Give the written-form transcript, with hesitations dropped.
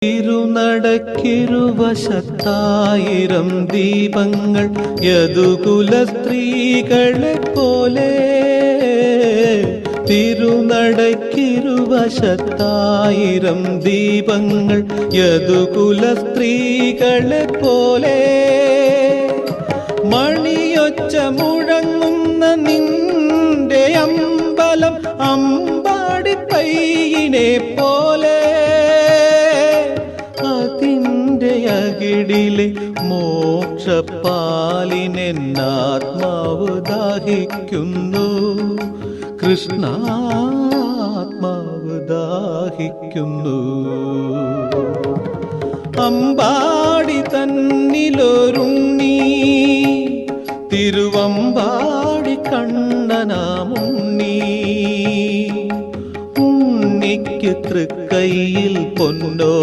തിരുനടക്കിരുവശത്തായിരം ദീപങ്ങൾ യദുകുല സ്ത്രീകളെ പോലെ. തിരുനടക്കിരുവശത്തായിരം ദീപങ്ങൾ യദുകുല സ്ത്രീകളെ പോലെ. മണിയൊച്ച മുഴങ്ങുന്ന നിന്റെ അമ്പലം അമ്പാടി പയ്യനെ പോലെ. അതിൻ്റെ അകിടിലെ മോക്ഷപ്പാലിനെന്നാത്മാവ് ദാഹിക്കുന്നു കൃഷ്ണ, ആത്മാവ് ദാഹിക്കുന്നു. അമ്പാടി തന്നിലൊരുണ്ണി തിരുവമ്പാടി കണ്ണനാമുണ്ണി. ഉണ്ണിക്ക് തൃക്കൈയിൽ പൊന്നോ